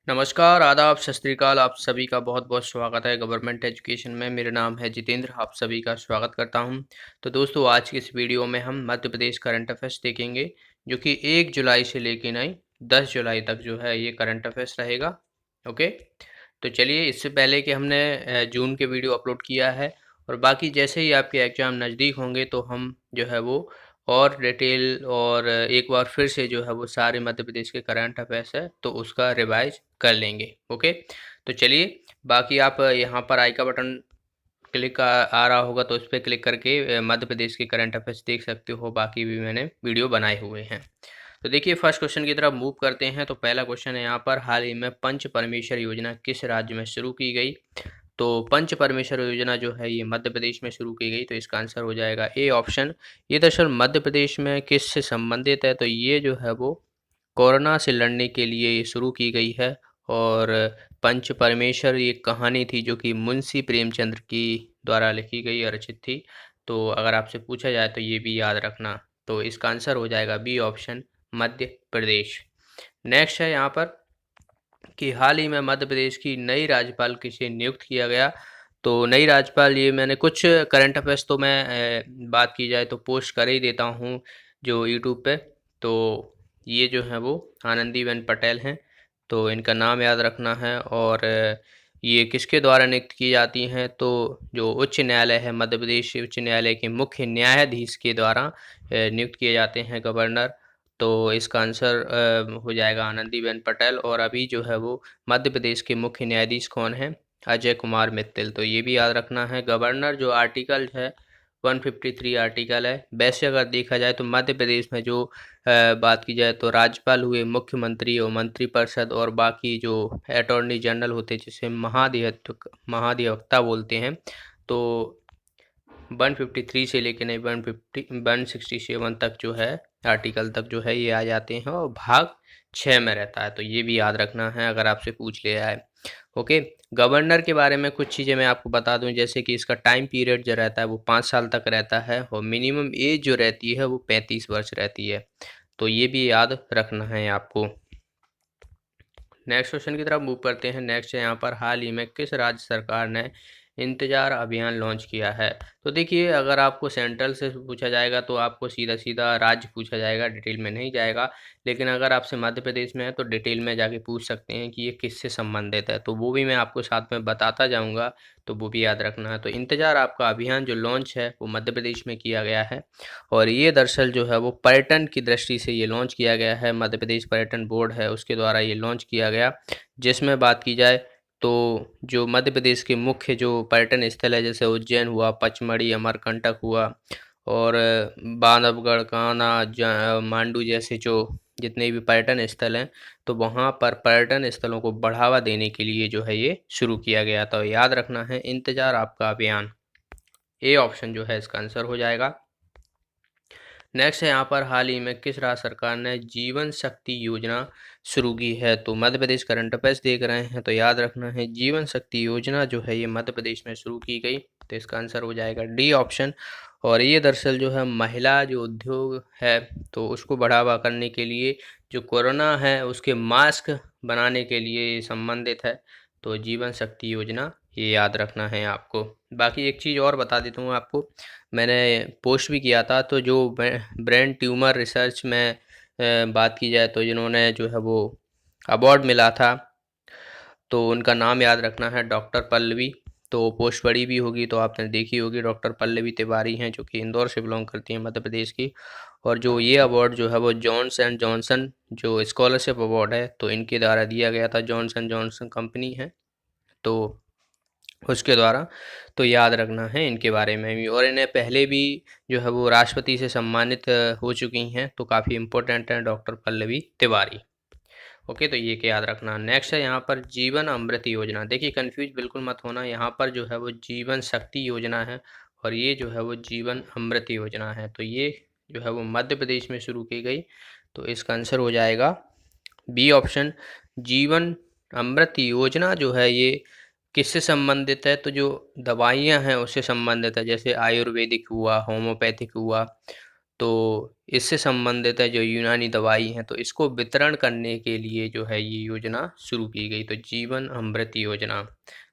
नमस्कार, आदाब, सत श्री अकाल। आप सभी का बहुत-बहुत स्वागत है गवर्नमेंट एजुकेशन में। मेरा नाम है जितेंद्र, आप सभी का स्वागत करता हूं। तो दोस्तों, आज की इस वीडियो में हम मध्य प्रदेश करंट अफेयर्स देखेंगे, जो कि 1 जुलाई से लेके नहीं 10 जुलाई तक जो है ये करंट अफेयर्स रहेगा। ओके, तो चलिए, इससे पहले कि हमने जून के वीडियो अपलोड किया है और बाकी जैसे ही आपके एग्ज़ाम नज़दीक होंगे तो हम जो है वो और डिटेल और एक बार फिर से जो है वो सारे मध्य प्रदेश के करंट अफेयर्स है तो उसका रिवाइज कर लेंगे। ओके, तो चलिए, बाकी आप यहाँ पर आई का बटन क्लिक आ रहा होगा तो उस पर क्लिक करके मध्य प्रदेश के करंट अफेयर्स देख सकते हो। बाकी भी मैंने वीडियो बनाए हुए हैं। तो देखिए, फर्स्ट क्वेश्चन की तरफ मूव करते हैं। तो पहला क्वेश्चन है यहाँ पर, हाल ही में पंच परमेश्वर योजना किस राज्य में शुरू की गई? तो पंच परमेश्वर योजना जो है ये मध्य प्रदेश में शुरू की गई, तो इसका आंसर हो जाएगा ए ऑप्शन। ये दरअसल मध्य प्रदेश में किससे संबंधित है? तो ये जो है वो कोरोना से लड़ने के लिए ये शुरू की गई है। और पंच परमेश्वर ये कहानी थी जो कि मुंशी प्रेमचंद्र की द्वारा लिखी गई और रचित थी। तो अगर आपसे पूछा जाए तो ये भी याद रखना। तो इसका आंसर हो जाएगा B option, Madhya Pradesh. Next है यहाँ पर कि हाल ही में मध्य प्रदेश की नई राज्यपाल किसे नियुक्त किया गया? तो नई राज्यपाल, ये मैंने कुछ करंट अफेयर्स तो मैं बात की जाए तो पोस्ट कर ही देता हूँ जो यूट्यूब पे। तो ये जो है वो आनंदीबेन पटेल हैं। तो इनका नाम याद रखना है। और ये किसके द्वारा नियुक्त की जाती हैं? तो जो उच्च न्यायालय है, मध्य प्रदेश उच्च न्यायालय के मुख्य न्यायाधीश के द्वारा नियुक्त किए जाते हैं गवर्नर। तो इसका आंसर हो जाएगा आनंदीबेन पटेल। और अभी जो है वो मध्य प्रदेश के मुख्य न्यायाधीश कौन है? अजय कुमार मित्तल। तो ये भी याद रखना है। गवर्नर जो आर्टिकल है 153 आर्टिकल है। वैसे अगर देखा जाए तो मध्य प्रदेश में जो बात की जाए तो राज्यपाल हुए, मुख्यमंत्री और मंत्रिपरिषद और बाकी जो अटॉर्नी जनरल होते हैं जिसे महाधिवक्ता बोलते हैं। तो 153 से लेके नहीं 167 तक जो है आर्टिकल तक जो है ये आ जाते हैं और भाग 6 में रहता है। तो ये भी याद रखना है अगर आपसे पूछ लिया है। ओके, गवर्नर के बारे में कुछ चीज़ें मैं आपको बता दूं, जैसे कि इसका टाइम पीरियड जो रहता है वो 5 साल तक रहता है और मिनिमम एज जो रहती है वो 35 वर्ष रहती है। तो ये भी याद रखना है आपको। नेक्स्ट क्वेश्चन की तरफ मूव करते हैं। नेक्स्ट है यहाँ पर, हाल ही में किस राज्य सरकार ने इंतजार अभियान लॉन्च किया है? तो देखिए, अगर आपको सेंट्रल से पूछा जाएगा तो आपको सीधा सीधा राज्य पूछा जाएगा, डिटेल में नहीं जाएगा। लेकिन अगर आपसे मध्य प्रदेश में है तो डिटेल में जाके पूछ सकते हैं कि ये किससे संबंधित है, तो वो भी मैं आपको साथ में बताता जाऊँगा। तो वो भी याद रखना है। तो इंतजार आपका अभियान जो लॉन्च है वो मध्य प्रदेश में किया गया है। और ये दरअसल जो है वो पर्यटन की दृष्टि से ये लॉन्च किया गया है। मध्य प्रदेश पर्यटन बोर्ड है उसके द्वारा ये लॉन्च किया गया। जिसमें बात की जाए तो जो मध्य प्रदेश के मुख्य जो पर्यटन स्थल है, जैसे उज्जैन हुआ, पचमढ़ी, अमरकंटक हुआ और बांधवगढ़, कान्हा, मांडू जैसे जो जितने भी पर्यटन स्थल हैं, तो वहाँ पर पर्यटन स्थलों को बढ़ावा देने के लिए जो है ये शुरू किया गया। तो याद रखना है इंतजार आपका अभियान। ए ऑप्शन जो है इसका आंसर हो जाएगा। नेक्स्ट है यहाँ पर, हाल ही में किस राज्य सरकार ने जीवन शक्ति योजना शुरू की है? तो मध्य प्रदेश करंट अफेयर्स देख रहे हैं तो याद रखना है जीवन शक्ति योजना जो है ये मध्य प्रदेश में शुरू की गई। तो इसका आंसर हो जाएगा डी ऑप्शन। और ये दरअसल जो है महिला जो उद्योग है तो उसको बढ़ावा करने के लिए, जो कोरोना है उसके मास्क बनाने के लिए संबंधित है। तो जीवन शक्ति योजना ये याद रखना है आपको। बाकी एक चीज़ और बता देता हूँ आपको, मैंने पोस्ट भी किया था। तो जो ब्रेन ट्यूमर रिसर्च में बात की जाए तो जिन्होंने जो है वो अवार्ड मिला था, तो उनका नाम याद रखना है डॉक्टर पल्लवी। तो पोस्ट बड़ी भी होगी तो आपने देखी होगी। डॉक्टर पल्लवी तिवारी हैं जो कि इंदौर से बिलोंग करती हैं, मध्य प्रदेश की। और जो ये अवार्ड जो है वो जॉन्स एंड जॉनसन जो स्कॉलरशिप अवार्ड है तो इनके द्वारा दिया गया था। जॉन्स एंड जॉनसन कंपनी है तो उसके द्वारा। तो याद रखना है इनके बारे में भी। और इन्हें पहले भी जो है वो राष्ट्रपति से सम्मानित हो चुकी हैं। तो काफ़ी इम्पोर्टेंट हैं डॉक्टर पल्लवी तिवारी। ओके, तो ये क्या याद रखना। नेक्स्ट है यहाँ पर जीवन अमृत योजना। देखिए, कंफ्यूज बिल्कुल मत होना, यहाँ पर जो है वो जीवन शक्ति योजना है और ये जो है वो जीवन अमृत योजना है। तो ये जो है वो मध्य प्रदेश में शुरू की गई। तो इसका आंसर हो जाएगा बी ऑप्शन। जीवन अमृत योजना जो है ये किससे संबंधित है? तो जो दवाइयाँ हैं उससे संबंधित है, जैसे आयुर्वेदिक हुआ, होम्योपैथिक हुआ। तो इससे संबंधित है जो यूनानी दवाई हैं, तो इसको वितरण करने के लिए जो है ये योजना शुरू की गई। तो जीवन अमृत योजना,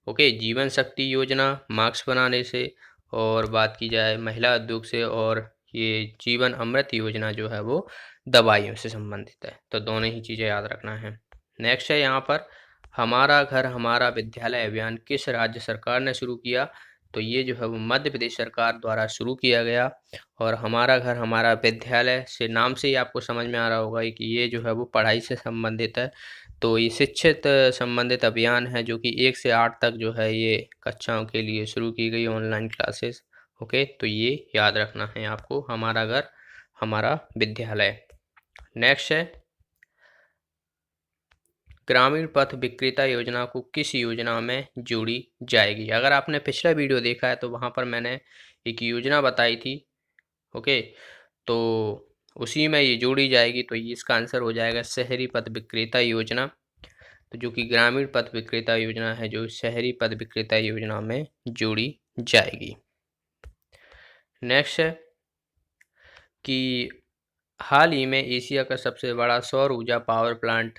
ओके, जीवन शक्ति योजना मास्क बनाने से, और बात की जाए महिला उद्योग से, और ये जीवन अमृत योजना जो है वो दवाइयों से संबंधित है। तो दोनों ही चीज़ें याद रखना है। नेक्स्ट है यहाँ पर, हमारा घर हमारा विद्यालय अभियान किस राज्य सरकार ने शुरू किया? तो ये जो है वो मध्य प्रदेश सरकार द्वारा शुरू किया गया। और हमारा घर हमारा विद्यालय से नाम से ही आपको समझ में आ रहा होगा कि ये जो है वो पढ़ाई से संबंधित है। तो ये शिक्षित संबंधित अभियान है जो कि 1 से 8 तक जो है ये कक्षाओं के लिए शुरू की गई ऑनलाइन क्लासेस। ओके, तो ये याद रखना है आपको, हमारा घर हमारा विद्यालय। नेक्स्ट है, ग्रामीण पथ विक्रेता योजना को किस योजना में जोड़ी जाएगी? अगर आपने पिछला वीडियो देखा है तो वहाँ पर मैंने एक योजना बताई थी। ओके, तो उसी में ये जोड़ी जाएगी। तो ये इसका आंसर हो जाएगा शहरी पथ विक्रेता योजना। तो जो कि ग्रामीण पथ विक्रेता योजना है जो शहरी पथ विक्रेता योजना में जोड़ी जाएगी। नेक्स्ट है कि हाल ही में एशिया का सबसे बड़ा सौर ऊर्जा पावर प्लांट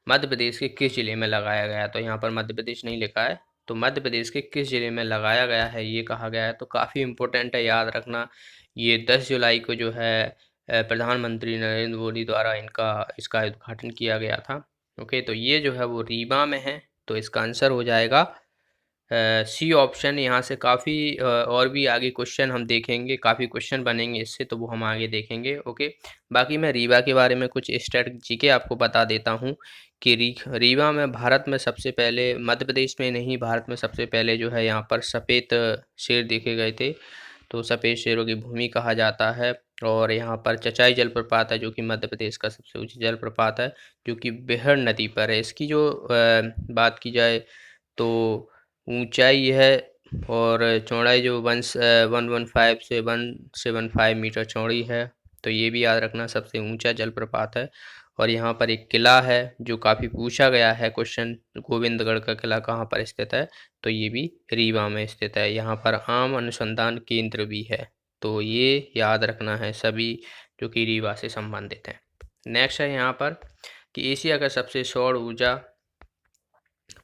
मध्य प्रदेश के किस जिले में लगाया गया? तो यहाँ पर मध्य प्रदेश नहीं लिखा है, तो मध्य प्रदेश के किस जिले में लगाया गया है ये कहा गया है। तो काफ़ी इम्पोर्टेंट है, याद रखना। ये 10 जुलाई को जो है प्रधानमंत्री नरेंद्र मोदी द्वारा इसका उद्घाटन किया गया था। ओके, तो ये जो है वो रीवा में है। तो इसका आंसर हो जाएगा सी ऑप्शन। यहाँ से काफ़ी और भी आगे क्वेश्चन हम देखेंगे, काफ़ी क्वेश्चन बनेंगे इससे, तो वो हम आगे देखेंगे। ओके, बाकी मैं रीवा के बारे में कुछ स्ट्रेटजी के आपको बता देता हूँ कि रीवा में भारत में सबसे पहले, मध्य प्रदेश में नहीं भारत में सबसे पहले जो है यहाँ पर सफ़ेद शेर देखे गए थे। तो सफ़ेद शेरों की भूमि कहा जाता है। और यहाँ पर चचाई जलप्रपात है जो कि मध्य प्रदेश का सबसे ऊँची जलप्रपात है, जो कि बिहर नदी पर है। इसकी जो बात की जाए तो ऊंचाई है और चौड़ाई जो 115 से 175 मीटर चौड़ी है। तो ये भी याद रखना, सबसे ऊंचा जलप्रपात है। और यहाँ पर एक किला है जो काफ़ी पूछा गया है क्वेश्चन, गोविंदगढ़ का किला कहाँ पर स्थित है? तो ये भी रीवा में स्थित है। यहाँ पर आम अनुसंधान केंद्र भी है। तो ये याद रखना है सभी जो कि रीवा से संबंधित हैं। नेक्स्ट है यहाँ पर कि एशिया का सबसे सौर ऊर्जा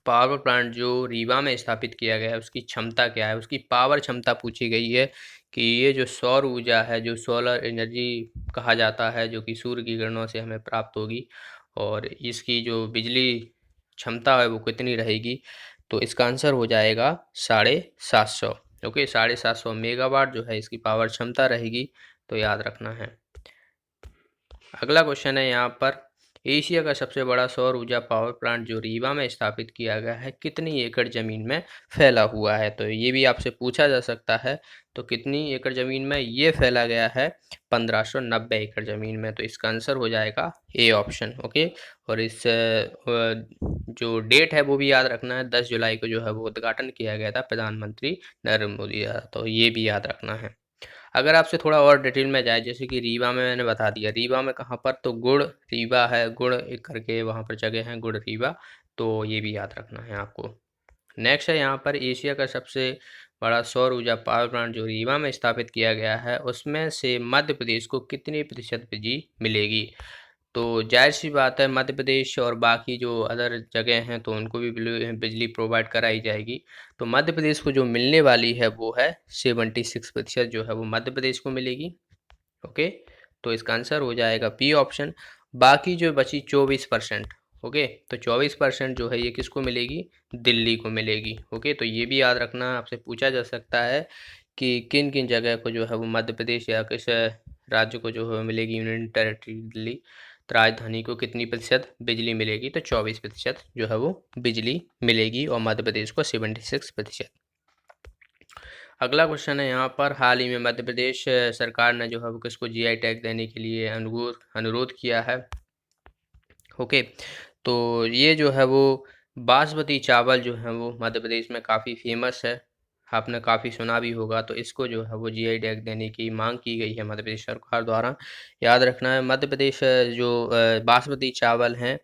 पावर प्लांट जो रीवा में स्थापित किया गया है उसकी क्षमता क्या है? उसकी पावर क्षमता पूछी गई है कि ये जो सौर ऊर्जा है, जो सोलर एनर्जी कहा जाता है, जो कि सूर्य की किरणों से हमें प्राप्त होगी, और इसकी जो बिजली क्षमता है वो कितनी रहेगी? तो इसका आंसर हो जाएगा 750। ओके, 750 मेगावाट जो है इसकी पावर क्षमता रहेगी। तो याद रखना है। अगला क्वेश्चन है यहाँ पर, एशिया का सबसे बड़ा सौर ऊर्जा पावर प्लांट जो रीवा में स्थापित किया गया है कितनी एकड़ ज़मीन में फैला हुआ है? तो ये भी आपसे पूछा जा सकता है। तो कितनी एकड़ ज़मीन में ये फैला गया है? 1590 एकड़ ज़मीन में। तो इसका आंसर हो जाएगा ए ऑप्शन। ओके, और इस जो डेट है वो भी याद रखना है, 10 जुलाई को जो है वो उद्घाटन किया गया था प्रधानमंत्री नरेंद्र मोदी द्वारा। तो ये भी याद रखना है। अगर आपसे थोड़ा और डिटेल में जाए, जैसे कि रीवा में मैंने बता दिया, रीवा में कहाँ पर? तो गुड़ रीवा है, गुड़ एक करके वहाँ पर जगह है, गुड़ रीवा। तो ये भी याद रखना है आपको। नेक्स्ट है यहाँ पर, एशिया का सबसे बड़ा सौर ऊर्जा पावर प्लांट जो रीवा में स्थापित किया गया है उसमें से मध्य प्रदेश को कितनी प्रतिशत बिजली मिलेगी? तो जाहिर सी बात है मध्य प्रदेश और बाकी जो अदर जगह हैं तो उनको भी बिजली प्रोवाइड कराई जाएगी। तो मध्य प्रदेश को जो मिलने वाली है वो है 76% जो है वो मध्य प्रदेश को मिलेगी। ओके, तो इसका आंसर हो जाएगा बी ऑप्शन। बाकी जो बची 24%, ओके, तो 24% जो है ये किसको मिलेगी? दिल्ली को मिलेगी। ओके, तो ये भी याद रखना, आपसे पूछा जा सकता है कि किन किन जगह को जो है वो मध्य प्रदेश या किस राज्य को जो है मिलेगी यूनियन टेरिटरी दिल्ली, तो राजधानी को कितनी प्रतिशत बिजली मिलेगी? तो 24% जो है वो बिजली मिलेगी, और मध्य प्रदेश को 76%। अगला क्वेश्चन है यहाँ पर, हाल ही में मध्य प्रदेश सरकार ने जो है वो किसको जीआई टैग देने के लिए अनुरोध किया है? ओके, तो ये जो है वो बासमती चावल जो है वो मध्य प्रदेश में काफ़ी फेमस है, आपने काफ़ी सुना भी होगा। तो इसको जो है वो जीआई टैग देने की मांग की गई है मध्य प्रदेश सरकार द्वारा। याद रखना है, मध्य प्रदेश जो बासमती चावल हैं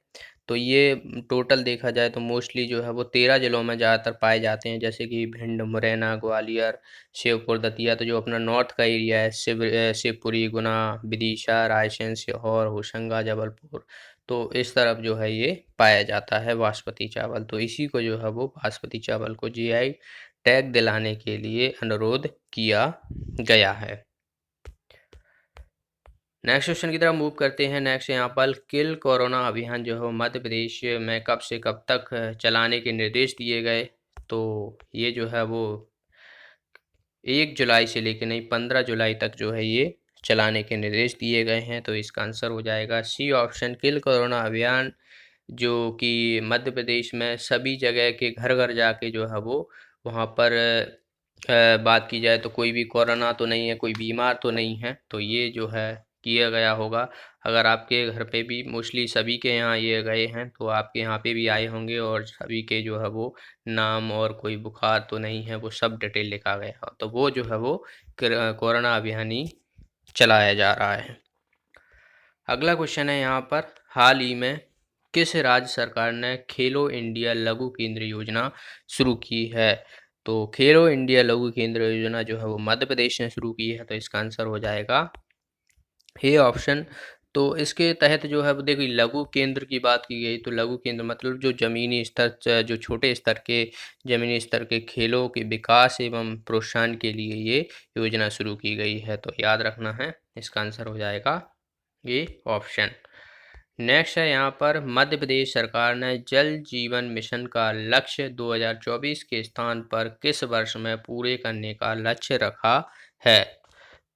तो ये टोटल देखा जाए तो मोस्टली जो है वो 13 जिलों में ज़्यादातर पाए जाते हैं, जैसे कि भिंड, मुरैना, ग्वालियर, श्योपुर, दतिया। तो जो अपना नॉर्थ का एरिया है, शिवपुरी, गुना, विदिशा, रायसेन, सीहोर, होशंगा, जबलपुर, तो इस तरफ जो है ये पाया जाता है बासमती चावल। तो इसी को जो है वो बासमती चावल को जीआई टैग दिलाने के लिए अनुरोध किया गया है। नेक्स्ट क्वेश्चन की तरफ मूव करते हैं। नेक्स्ट यहाँ पर किल कोरोना अभियान जो है मध्य प्रदेश में कब से कब तक चलाने के निर्देश दिए गए। तो ये जो है वो 1 जुलाई से लेकर नहीं 15 जुलाई तक जो है ये चलाने के निर्देश दिए गए हैं। तो इसका आंसर हो जाएगा सी ऑप्शन, किल कोरोना अभियान, जो कि मध्य प्रदेश में सभी जगह के घर घर जाके जो है वो वहाँ पर बात की जाए तो कोई भी कोरोना तो नहीं है, कोई बीमार तो नहीं है, तो ये जो है किया गया होगा। अगर आपके घर पे भी मोस्टली सभी के यहाँ ये गए हैं तो आपके यहाँ पे भी आए होंगे, और सभी के जो है वो नाम और कोई बुखार तो नहीं है, वो सब डिटेल लिखा गया, तो वो जो है वो कोरोना अभियान ही चलाया जा रहा है। अगला क्वेश्चन है यहाँ पर, हाल ही में किस राज्य सरकार ने खेलो इंडिया लघु केंद्र योजना शुरू की है। तो खेलो इंडिया लघु केंद्र योजना जो है वो मध्य प्रदेश ने शुरू की है। तो इसका आंसर हो जाएगा ए ऑप्शन। तो इसके तहत जो है वो देखिए लघु केंद्र की बात की गई, तो लघु केंद्र मतलब जो ज़मीनी स्तर, जो छोटे स्तर के ज़मीनी स्तर के खेलों के विकास एवं प्रोत्साहन के लिए ये योजना शुरू की गई है। तो याद रखना है, इसका आंसर हो जाएगा ये ऑप्शन। नेक्स्ट है यहाँ पर, मध्य प्रदेश सरकार ने जल जीवन मिशन का लक्ष्य 2024 के स्थान पर किस वर्ष में पूरे करने का लक्ष्य रखा है।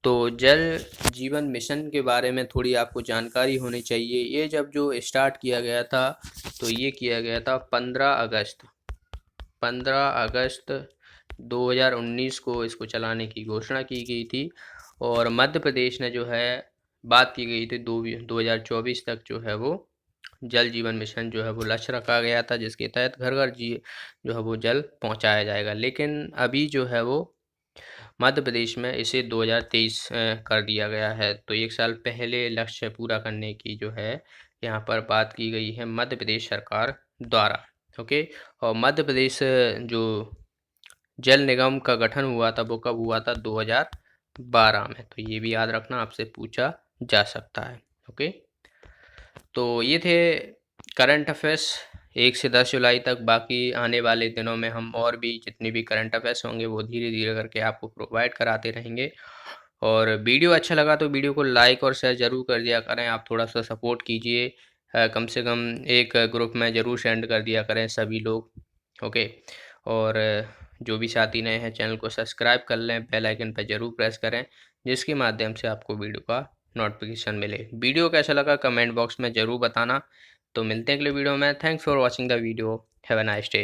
तो जल जीवन मिशन के बारे में थोड़ी आपको जानकारी होनी चाहिए। ये जब जो स्टार्ट किया गया था तो ये किया गया था 15 अगस्त 2019 को इसको चलाने की घोषणा की गई थी, और मध्य प्रदेश ने जो है बात की गई थी 2024 तक जो है वो जल जीवन मिशन जो है वो लक्ष्य रखा गया था, जिसके तहत घर घर जो है वो जल पहुंचाया जाएगा। लेकिन अभी जो है वो मध्य प्रदेश में इसे 2023 कर दिया गया है। तो 1 साल पहले लक्ष्य पूरा करने की जो है यहाँ पर बात की गई है मध्य प्रदेश सरकार द्वारा। ओके, और मध्य प्रदेश जो जल निगम का गठन हुआ था वो कब हुआ था, 2012 में। तो ये भी याद रखना, आपसे पूछा जा सकता है। ओके, तो ये थे करंट अफेयर्स 1 से 10 जुलाई तक। बाकी आने वाले दिनों में हम और भी जितने भी करंट अफेयर्स होंगे वो धीरे धीरे करके आपको प्रोवाइड कराते रहेंगे। और वीडियो अच्छा लगा तो वीडियो को लाइक और शेयर ज़रूर कर दिया करें। आप थोड़ा सा सपोर्ट कीजिए, कम से कम एक ग्रुप में ज़रूर सेंड कर दिया करें सभी लोग। ओके, और जो भी साथी नए हैं चैनल को सब्सक्राइब कर लें, बेल आइकन पर ज़रूर प्रेस करें, जिसके माध्यम से आपको वीडियो का नोटिफिकेशन मिले। वीडियो कैसा लगा कमेंट बॉक्स में ज़रूर बताना। तो मिलते हैं अगले वीडियो में। Thanks for watching the video. Have a nice day.